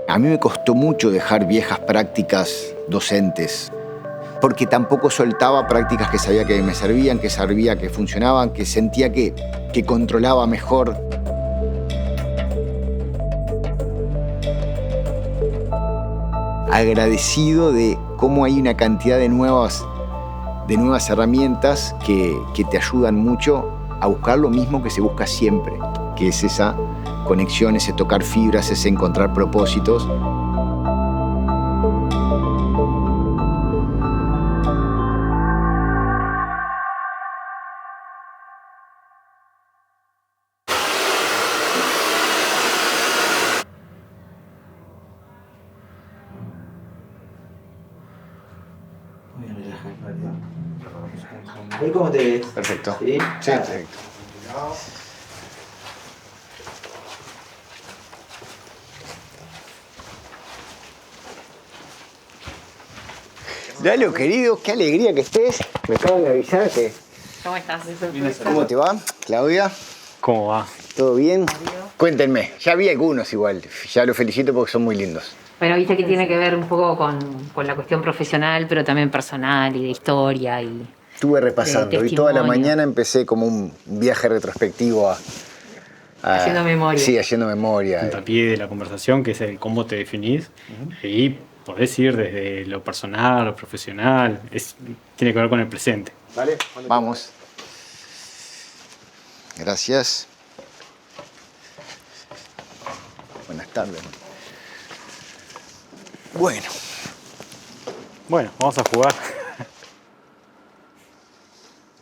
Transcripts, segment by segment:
A mí me costó mucho dejar viejas prácticas docentes, porque tampoco soltaba prácticas que sabía que me servían, que sabía que funcionaban, que sentía que controlaba mejor. Agradecido de cómo hay una cantidad de nuevas herramientas que te ayudan mucho a buscar lo mismo que se busca siempre, que es esa conexión, ese tocar fibras, ese encontrar propósitos. ¿Ahí cómo te ves? Perfecto. ¿Sí? Sí, perfecto. Lalo, querido, qué alegría que estés. Me acaban de avisar que... ¿Cómo estás? ¿Cómo te va, Claudia? ¿Cómo va? ¿Todo bien? Cuéntenme, ya vi algunos igual, ya los felicito porque son muy lindos. Bueno, viste que tiene que ver un poco con la cuestión profesional, pero también personal y de historia y Estuve repasando y toda la mañana empecé como un viaje retrospectivo haciendo memoria. Sí, haciendo memoria. Puntapié de la conversación, que es el cómo te definís, y podés ir desde lo personal, lo profesional, tiene que ver con el presente. ¿Vale? Vamos. Gracias. Buenas tardes. Bueno, vamos a jugar.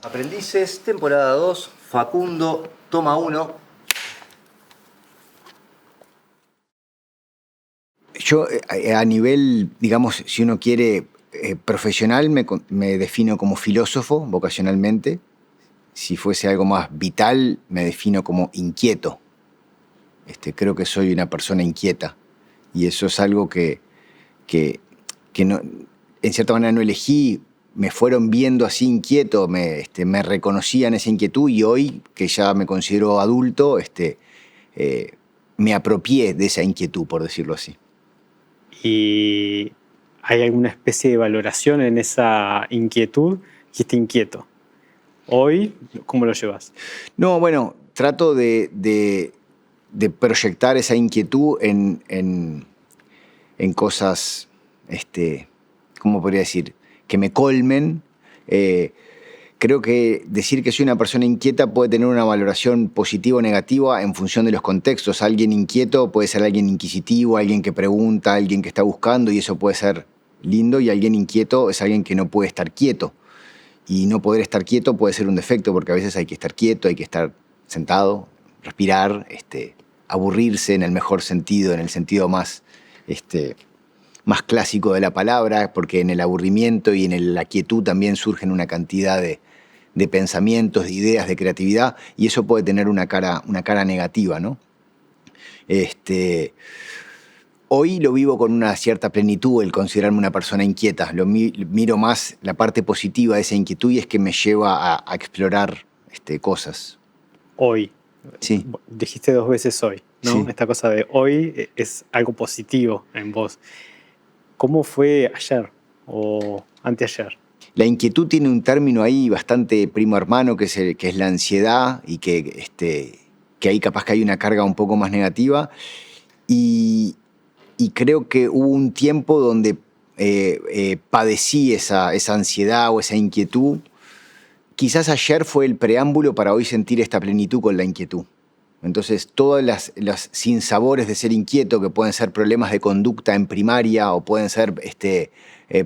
Aprendices, temporada 2, Facundo, toma 1. Yo a nivel, digamos, si uno quiere profesional, me defino como filósofo vocacionalmente. Si fuese algo más vital, me defino como inquieto. Creo que soy una persona inquieta. Y eso es algo que no, en cierta manera no elegí. Me fueron viendo así inquieto, me reconocían esa inquietud y hoy, que ya me considero adulto, me apropié de esa inquietud, por decirlo así. ¿Y hay alguna especie de valoración en esa inquietud? Dijiste inquieto. Hoy, ¿cómo lo llevas? No, bueno, trato de proyectar esa inquietud en cosas, ¿cómo podría decir? Que me colmen. Creo que decir que soy una persona inquieta puede tener una valoración positiva o negativa en función de los contextos. Alguien inquieto puede ser alguien inquisitivo, alguien que pregunta, alguien que está buscando, y eso puede ser lindo, y alguien inquieto es alguien que no puede estar quieto. Y no poder estar quieto puede ser un defecto, porque a veces hay que estar quieto, hay que estar sentado, respirar, aburrirse en el mejor sentido, en el sentido más clásico de la palabra, porque en el aburrimiento y en la quietud también surgen una cantidad de pensamientos, de ideas, de creatividad, y eso puede tener una cara negativa, ¿no? Hoy lo vivo con una cierta plenitud, el considerarme una persona inquieta. Miro más la parte positiva de esa inquietud, y es que me lleva a explorar cosas. Hoy. Sí. Dijiste 2 veces hoy, ¿no? Sí. Esta cosa de hoy es algo positivo en vos. ¿Cómo fue ayer o anteayer? La inquietud tiene un término ahí bastante primo hermano, que es la ansiedad, y que ahí capaz que hay una carga un poco más negativa. Y creo que hubo un tiempo donde padecí esa ansiedad o esa inquietud. Quizás ayer fue el preámbulo para hoy sentir esta plenitud con la inquietud. Entonces, todas las sinsabores de ser inquieto, que pueden ser problemas de conducta en primaria o pueden ser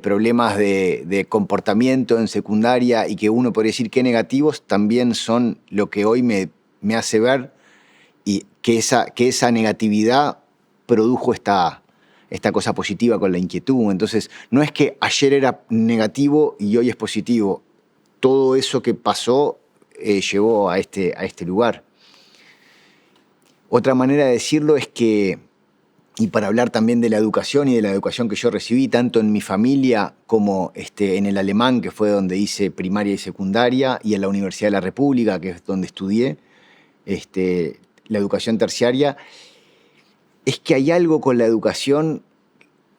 problemas de comportamiento en secundaria, y que uno podría decir que negativos, también son lo que hoy me hace ver y que esa negatividad produjo esta cosa positiva con la inquietud. Entonces, no es que ayer era negativo y hoy es positivo. Todo eso que pasó llevó a este lugar. Otra manera de decirlo es que, y para hablar también de la educación y de la educación que yo recibí, tanto en mi familia como en el alemán, que fue donde hice primaria y secundaria, y en la Universidad de la República, que es donde estudié la educación terciaria, es que hay algo con la educación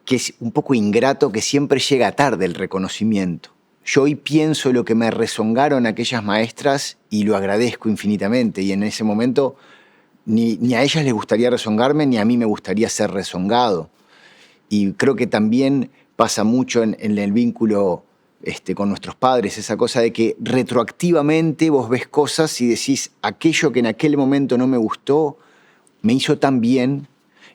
que es un poco ingrato, que siempre llega tarde el reconocimiento. Yo hoy pienso lo que me rezongaron aquellas maestras y lo agradezco infinitamente. Y en ese momento ni a ellas les gustaría rezongarme, ni a mí me gustaría ser rezongado. Y creo que también pasa mucho en el vínculo con nuestros padres, esa cosa de que retroactivamente vos ves cosas y decís, aquello que en aquel momento no me gustó, me hizo tan bien.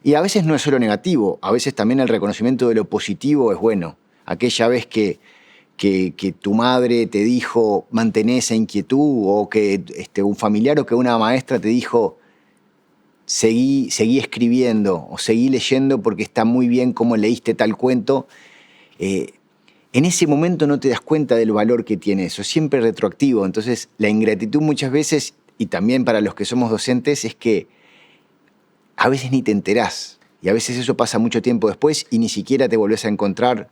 Y a veces no es solo negativo, a veces también el reconocimiento de lo positivo es bueno. Aquella vez que tu madre te dijo mantener esa inquietud, o que un familiar o que una maestra te dijo seguí escribiendo o seguí leyendo porque está muy bien cómo leíste tal cuento, en ese momento no te das cuenta del valor que tiene eso, es siempre retroactivo. Entonces la ingratitud muchas veces, y también para los que somos docentes, es que a veces ni te enterás, y a veces eso pasa mucho tiempo después y ni siquiera te volvés a encontrar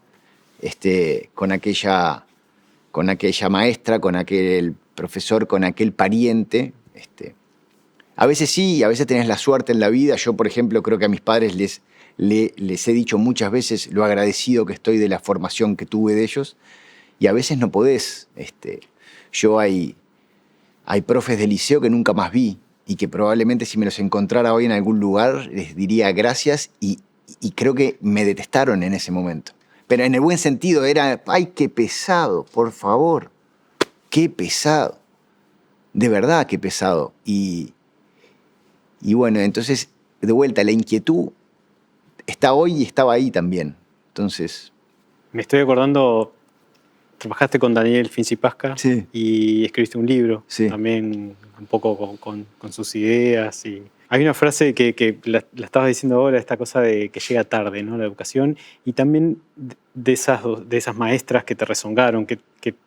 con aquella maestra, con aquel profesor, con aquel pariente. A veces sí, y a veces tenés la suerte en la vida. Yo, por ejemplo, creo que a mis padres les he dicho muchas veces lo agradecido que estoy de la formación que tuve de ellos, y a veces no podés. Yo hay profes de liceo que nunca más vi, y que probablemente si me los encontrara hoy en algún lugar les diría gracias, y creo que me detestaron en ese momento. Pero en el buen sentido era, ¡ay, qué pesado, por favor! ¡Qué pesado! De verdad, qué pesado. Y bueno, entonces, de vuelta, la inquietud está hoy y estaba ahí también. Entonces... Me estoy acordando, trabajaste con Daniel Finzi-Pasca, sí, y escribiste un libro, sí, también un poco con sus ideas. Y hay una frase que la estabas diciendo ahora, esta cosa de que llega tarde, ¿no? La educación, y también de esas maestras que te rezongaron, que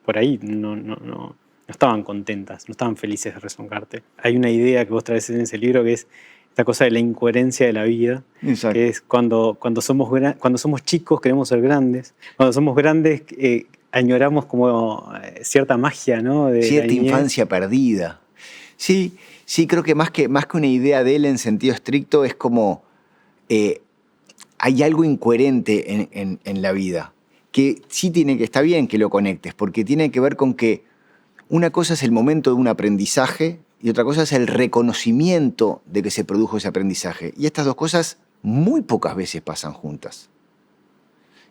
por ahí no estaban contentas, no estaban felices de rezongarte. Hay una idea que vos traes en ese libro, que es esta cosa de la incoherencia de la vida. Exacto. Que es cuando somos chicos queremos ser grandes, cuando somos grandes añoramos como cierta magia, ¿no? De cierta infancia perdida. Sí, creo que más que una idea de él en sentido estricto, es como hay algo incoherente en la vida, que sí está bien que lo conectes, porque tiene que ver con que una cosa es el momento de un aprendizaje y otra cosa es el reconocimiento de que se produjo ese aprendizaje. Y estas dos cosas muy pocas veces pasan juntas.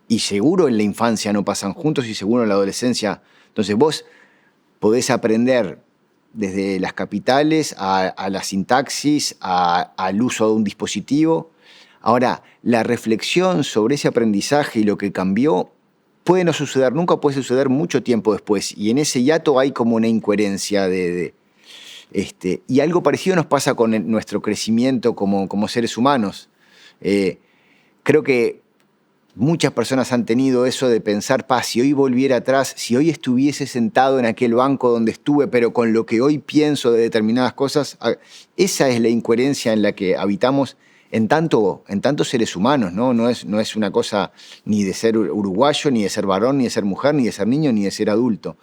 Y seguro en la infancia no pasan juntos, y seguro en la adolescencia. Entonces vos podés aprender desde las capitales a la sintaxis, al uso de un dispositivo. Ahora, la reflexión sobre ese aprendizaje y lo que cambió puede no suceder nunca, puede suceder mucho tiempo después. Y en ese hiato hay como una incoherencia y algo parecido nos pasa con nuestro crecimiento como seres humanos. Creo que muchas personas han tenido eso de pensar, si hoy volviera atrás, si hoy estuviese sentado en aquel banco donde estuve, pero con lo que hoy pienso de determinadas cosas, esa es la incoherencia en la que habitamos en tanto seres humanos, ¿no? No es una cosa ni de ser uruguayo, ni de ser varón, ni de ser mujer, ni de ser niño, ni de ser adulto.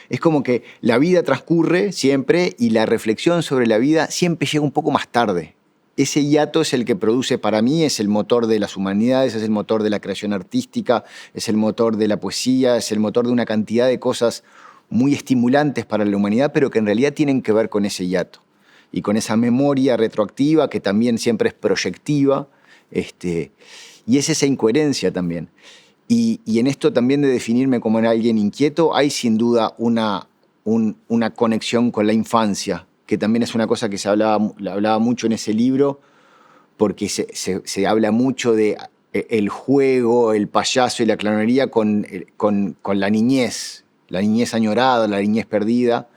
Es como que la vida transcurre siempre y la reflexión sobre la vida siempre llega un poco más tarde. Ese hiato es el que produce, para mí, es el motor de las humanidades, es el motor de la creación artística, es el motor de la poesía, es el motor de una cantidad de cosas muy estimulantes para la humanidad, pero que en realidad tienen que ver con ese hiato y con esa memoria retroactiva que también siempre es proyectiva, y es esa incoherencia también. Y en esto también de definirme como alguien inquieto, hay sin duda una conexión con la infancia, que también es una cosa que se hablaba mucho en ese libro, porque se habla mucho de el juego, el payaso y la claronería con la niñez añorada, la niñez perdida.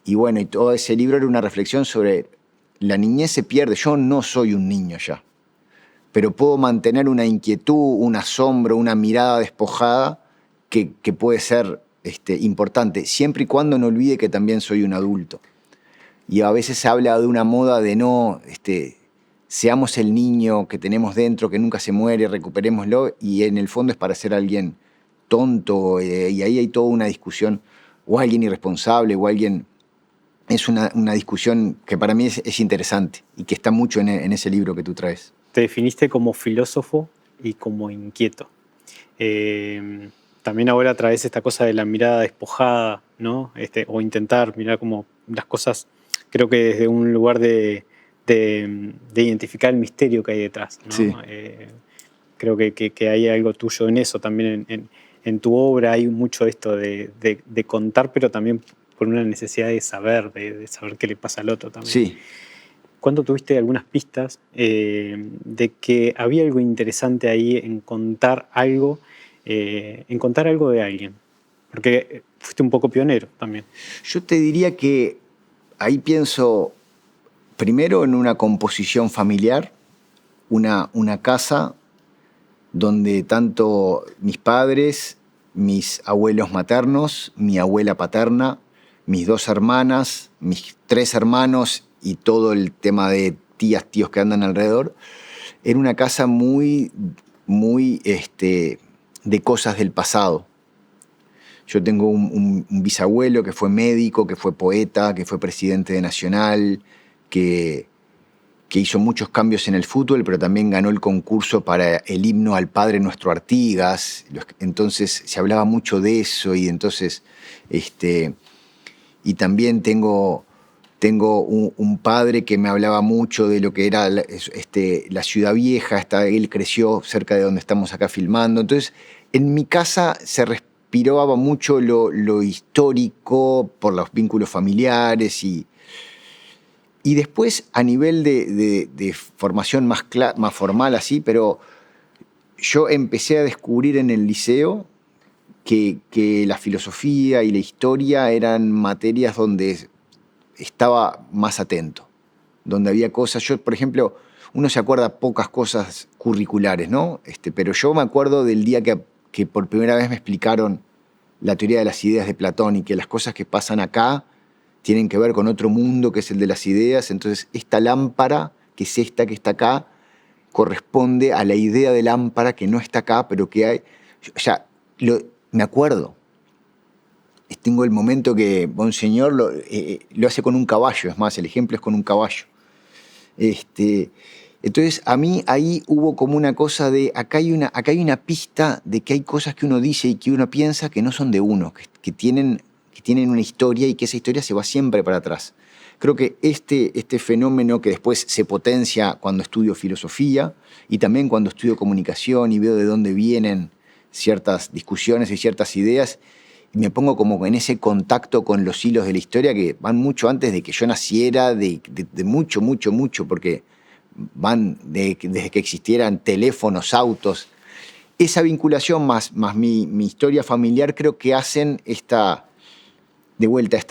Y bueno, y todo ese libro era una reflexión sobre la niñez se pierde. Yo no soy un niño ya, pero puedo mantener una inquietud, un asombro, una mirada despojada que puede ser importante, siempre y cuando no olvide que también soy un adulto. Y a veces se habla de una moda de no, seamos el niño que tenemos dentro, que nunca se muere, recuperémoslo, y en el fondo es para ser alguien tonto, y ahí hay toda una discusión, o alguien irresponsable, o alguien es una discusión que para mí es interesante y que está mucho en ese libro que tú traes. Te definiste como filósofo y como inquieto. También ahora traes esta cosa de la mirada despojada, ¿no? O intentar mirar como las cosas, creo que desde un lugar de identificar el misterio que hay detrás, ¿no? Sí. Creo que hay algo tuyo en eso. También en tu obra hay mucho esto de contar, pero también por una necesidad de saber qué le pasa al otro también. Sí. ¿Cuándo tuviste algunas pistas de que había algo interesante ahí en contar algo de alguien? Porque fuiste un poco pionero también. Yo te diría que ahí pienso primero en una composición familiar, una casa donde tanto mis padres, mis abuelos maternos, mi abuela paterna, mis 2 hermanas, mis 3 hermanos y todo el tema de tías, tíos que andan alrededor, era una casa muy de cosas del pasado. Yo tengo un bisabuelo que fue médico, que fue poeta, que fue presidente de Nacional, que hizo muchos cambios en el fútbol, pero también ganó el concurso para el himno al padre nuestro Artigas. Entonces se hablaba mucho de eso y entonces y también tengo un padre que me hablaba mucho de lo que era la ciudad vieja. Él creció cerca de donde estamos acá filmando. Entonces, en mi casa se respiraba mucho lo histórico por los vínculos familiares y después a nivel de formación más formal así, pero yo empecé a descubrir en el liceo que la filosofía y la historia eran materias donde estaba más atento, donde había cosas. Yo, por ejemplo, uno se acuerda pocas cosas curriculares, ¿no? Pero yo me acuerdo del día que por primera vez me explicaron la teoría de las ideas de Platón y que las cosas que pasan acá tienen que ver con otro mundo que es el de las ideas. Entonces, esta lámpara, que es esta que está acá, corresponde a la idea de lámpara que no está acá, pero que hay. Me acuerdo. Tengo el momento que Bonseñor lo hace con un caballo, es más, el ejemplo es con un caballo. Entonces, a mí ahí hubo como una cosa de, acá hay una pista de que hay cosas que uno dice y que uno piensa que no son de uno, que tienen una historia y que esa historia se va siempre para atrás. Creo que este fenómeno que después se potencia cuando estudio filosofía y también cuando estudio comunicación y veo de dónde vienen ciertas discusiones y ciertas ideas, y me pongo como en ese contacto con los hilos de la historia que van mucho antes de que yo naciera, de mucho, porque van desde que existieran teléfonos, autos. Esa vinculación más mi historia familiar creo que hacen esta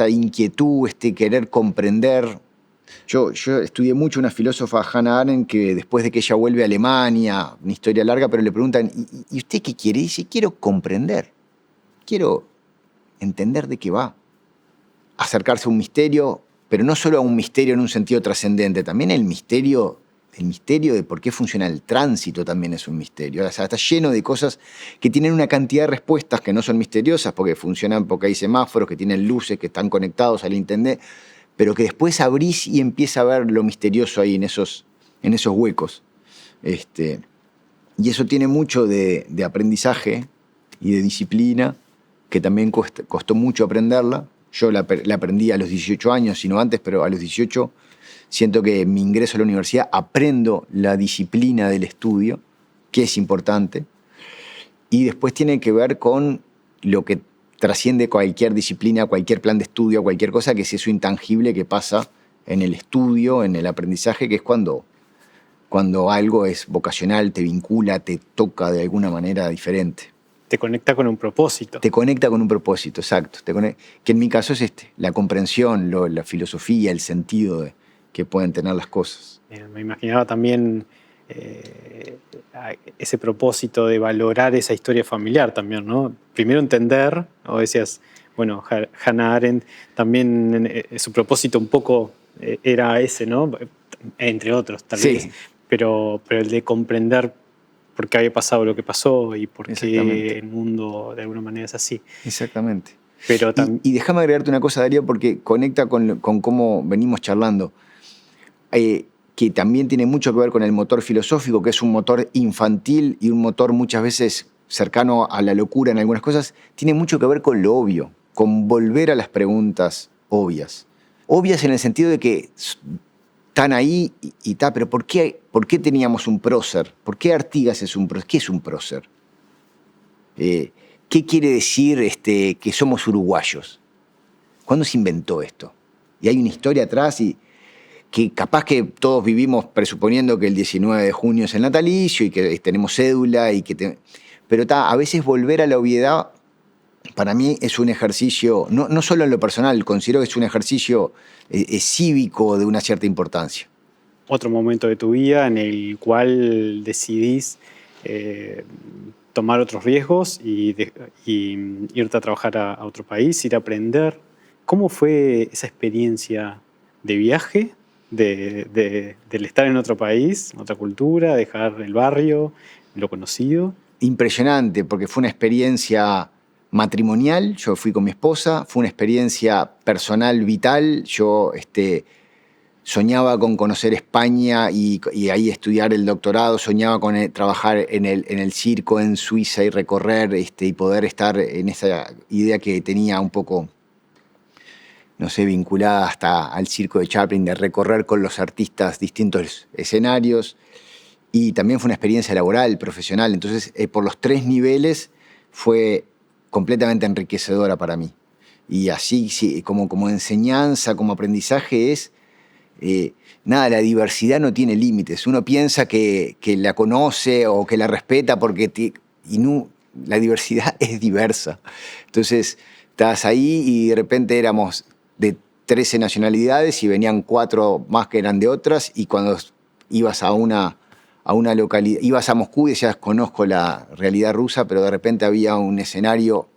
inquietud, querer comprender. Yo estudié mucho una filósofa, Hannah Arendt, que después de que ella vuelve a Alemania, una historia larga, pero le preguntan, ¿y usted qué quiere? Y dice, quiero comprender, quiero entender de qué va. Acercarse a un misterio, pero no solo a un misterio en un sentido trascendente, también el misterio de por qué funciona el tránsito también es un misterio. O sea, está lleno de cosas que tienen una cantidad de respuestas que no son misteriosas porque funcionan, porque hay semáforos, que tienen luces, que están conectados al internet, pero que después abrís y empieza a ver lo misterioso ahí en esos huecos. Y eso tiene mucho de aprendizaje y de disciplina, que también costó mucho aprenderla. Yo la aprendí a los 18 años, sino antes, pero a los 18 siento que en mi ingreso a la universidad aprendo la disciplina del estudio, que es importante, y después tiene que ver con lo que trasciende cualquier disciplina, cualquier plan de estudio, cualquier cosa, que es eso intangible que pasa en el estudio, en el aprendizaje, que es cuando algo es vocacional, te vincula, te toca de alguna manera diferente. Te conecta con un propósito. Te conecta con un propósito, exacto. Que en mi caso es la comprensión, la filosofía, el sentido que pueden tener las cosas. Me imaginaba también ese propósito de valorar esa historia familiar también, ¿no? Primero entender, o decías, bueno, Hannah Arendt también su propósito un poco era ese, ¿no? Entre otros, tal vez. Pero el de comprender por qué había pasado lo que pasó y por qué el mundo de alguna manera es así. Exactamente. Pero Y déjame agregarte una cosa, Darío, porque conecta con cómo venimos charlando, que también tiene mucho que ver con el motor filosófico, que es un motor infantil y un motor muchas veces cercano a la locura en algunas cosas, tiene mucho que ver con lo obvio, con volver a las preguntas obvias. Obvias en el sentido de que están ahí y tal, pero ¿por qué teníamos un prócer? ¿Por qué Artigas es un prócer? ¿Qué es un prócer? ¿Qué quiere decir que somos uruguayos? ¿Cuándo se inventó esto? Y hay una historia atrás y que capaz que todos vivimos presuponiendo que el 19 de junio es el natalicio y que tenemos cédula, pero a veces volver a la obviedad para mí es un ejercicio, no solo en lo personal, considero que es un ejercicio cívico de una cierta importancia. Otro momento de tu vida en el cual decidís tomar otros riesgos y irte a trabajar a otro país, ir a aprender. ¿Cómo fue esa experiencia de viaje, del estar en otro país, otra cultura, dejar el barrio, lo conocido? Impresionante, porque fue una experiencia matrimonial, yo fui con mi esposa, fue una experiencia personal vital, yo soñaba con conocer España y ahí estudiar el doctorado, soñaba con trabajar en el circo en Suiza y recorrer y poder estar en esa idea que tenía un poco, no sé, vinculada hasta al circo de Chaplin, de recorrer con los artistas distintos escenarios. Y también fue una experiencia laboral, profesional. Entonces, por los 3 niveles fue completamente enriquecedora para mí. Y así, sí, como enseñanza, como aprendizaje es... nada, la diversidad no tiene límites. Uno piensa que la conoce o que la respeta la diversidad es diversa. Entonces, estás ahí y de repente éramos de 13 nacionalidades y venían 4 más que eran de otras, y cuando ibas a una localidad, ibas a Moscú y decías, conozco la realidad rusa, pero de repente había un escenario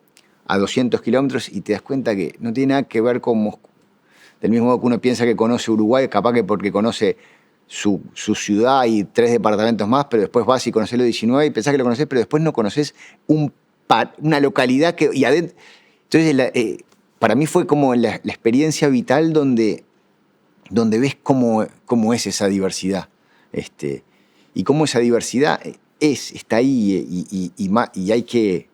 a 200 kilómetros y te das cuenta que no tiene nada que ver con Moscú. Del mismo modo que uno piensa que conoce Uruguay, capaz que porque conoce su ciudad y 3 departamentos más, pero después vas y conoces los 19 y pensás que lo conoces, pero después no conoces una localidad y adentro. Entonces, para mí fue como la experiencia vital donde ves cómo es esa diversidad. Y cómo esa diversidad está ahí y hay que...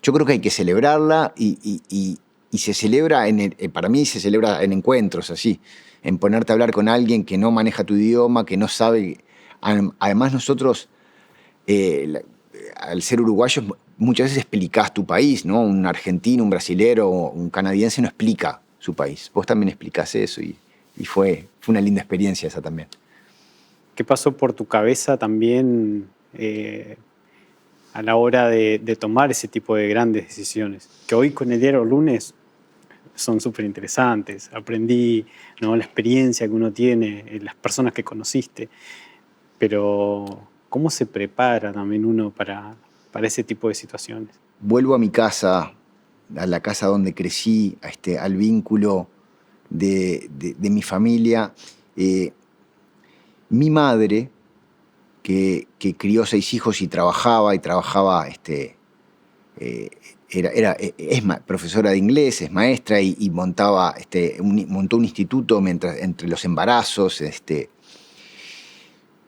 Yo creo que hay que celebrarla y se celebra, para mí se celebra en encuentros así, en ponerte a hablar con alguien que no maneja tu idioma, que no sabe. Además nosotros, al ser uruguayos, muchas veces explicás tu país, ¿no? Un argentino, un brasilero, un canadiense no explica su país. Vos también explicás eso y fue una linda experiencia esa también. ¿Qué pasó por tu cabeza también a la hora de tomar ese tipo de grandes decisiones? Que hoy con el diario Lunes son súper interesantes. Aprendí, ¿no?, la experiencia que uno tiene, las personas que conociste. Pero, ¿cómo se prepara también uno para ese tipo de situaciones? Vuelvo a mi casa, a la casa donde crecí, al vínculo de mi familia. Mi madre, que crió 6 hijos y trabajaba, es profesora de inglés, es maestra y montó un instituto entre los embarazos.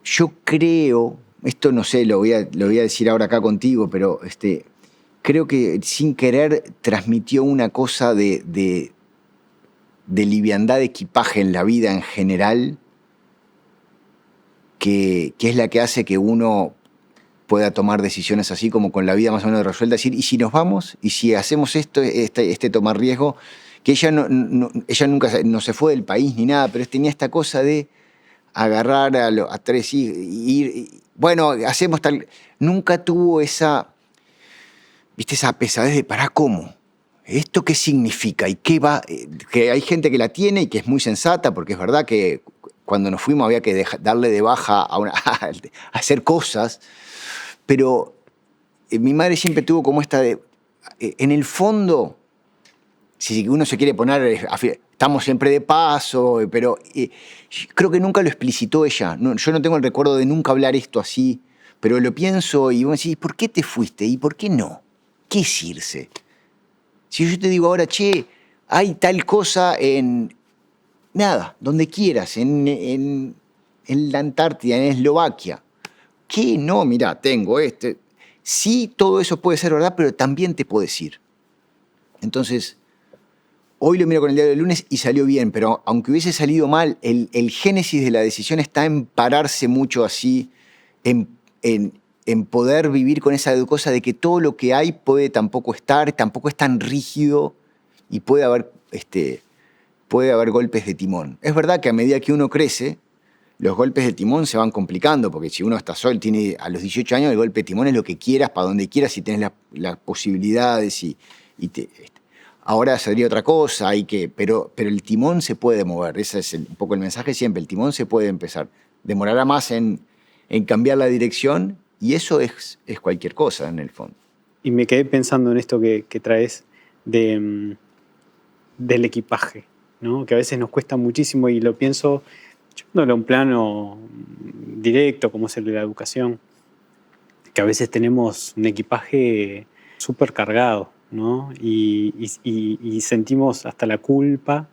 Yo creo, esto no sé, lo voy a decir ahora acá contigo, pero creo que sin querer transmitió una cosa de liviandad de equipaje en la vida en general, que es la que hace que uno pueda tomar decisiones así, como con la vida más o menos resuelta, decir, ¿y si nos vamos? ¿Y si hacemos esto, tomar riesgo? Que ella nunca no se fue del país ni nada, pero tenía esta cosa de agarrar a 3 hijos y ir, bueno, hacemos tal... Nunca tuvo esa pesadez de, ¿para cómo? ¿Esto qué significa? ¿Y qué va? Que hay gente que la tiene y que es muy sensata, porque es verdad que cuando nos fuimos había que darle de baja a hacer cosas, pero mi madre siempre tuvo como esta de... En el fondo, si uno se quiere poner... Estamos siempre de paso, pero creo que nunca lo explicitó ella. Yo no tengo el recuerdo de nunca hablar esto así, pero lo pienso y vos decís, ¿por qué te fuiste? ¿Y por qué no? ¿Qué es irse? Si yo te digo ahora, che, hay tal cosa en, nada, donde quieras, en la Antártida, en Eslovaquia. ¿Qué? No, mirá, tengo este. Sí, todo eso puede ser verdad, pero también te puedo decir. Entonces, hoy lo miro con el diario del lunes y salió bien, pero aunque hubiese salido mal, el génesis de la decisión está en pararse mucho así, en poder vivir con esa cosa de que todo lo que hay puede tampoco estar, tampoco es tan rígido y puede haber golpes de timón. Es verdad que a medida que uno crece, los golpes de timón se van complicando, porque si uno está solo, tiene a los 18 años, el golpe de timón es lo que quieras, para donde quieras, si tienes las posibilidades. Ahora sería otra cosa, pero el timón se puede mover. Ese es un poco el mensaje siempre, el timón se puede empezar. Demorará más en cambiar la dirección, y eso es cualquier cosa en el fondo. Y me quedé pensando en esto que traes del equipaje, ¿no? Que a veces nos cuesta muchísimo, y lo pienso llevándolo a un plano directo, como es el de la educación, que a veces tenemos un equipaje súper cargado, ¿no? Y sentimos hasta la culpa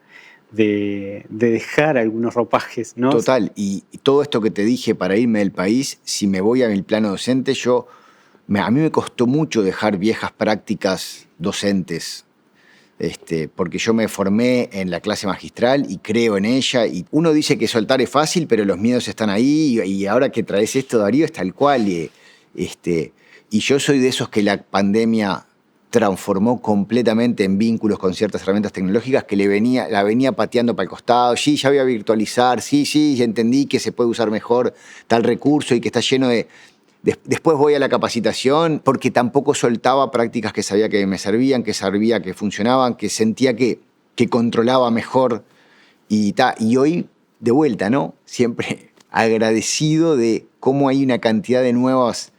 de dejar algunos ropajes, ¿no? Total, y todo esto que te dije para irme del país, si me voy a mi plano docente, a mí me costó mucho dejar viejas prácticas docentes, porque yo me formé en la clase magistral y creo en ella, y uno dice que soltar es fácil, pero los miedos están ahí, y ahora que traes esto, Darío, es tal cual, y yo soy de esos que la pandemia transformó completamente en vínculos con ciertas herramientas tecnológicas que la venía pateando para el costado. Sí, ya voy a virtualizar, sí, ya entendí que se puede usar mejor tal recurso y que está lleno de... Después voy a la capacitación, porque tampoco soltaba prácticas que sabía que me servían, que sabía que funcionaban, que sentía que controlaba mejor. Y hoy, de vuelta, ¿no? Siempre agradecido de cómo hay una cantidad de nuevas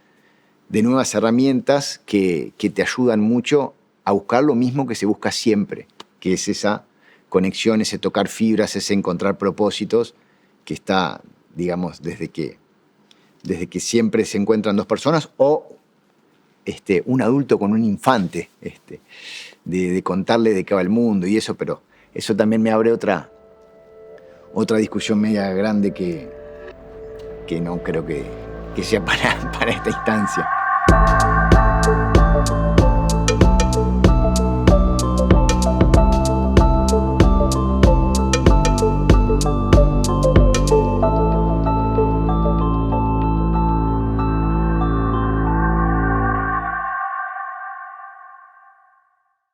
herramientas que te ayudan mucho a buscar lo mismo que se busca siempre, que es esa conexión, ese tocar fibras, ese encontrar propósitos, que está, digamos, desde que siempre se encuentran dos personas, o un adulto con un infante, de contarle de qué va el mundo y eso, pero eso también me abre otra discusión media grande que no creo que sea para esta instancia.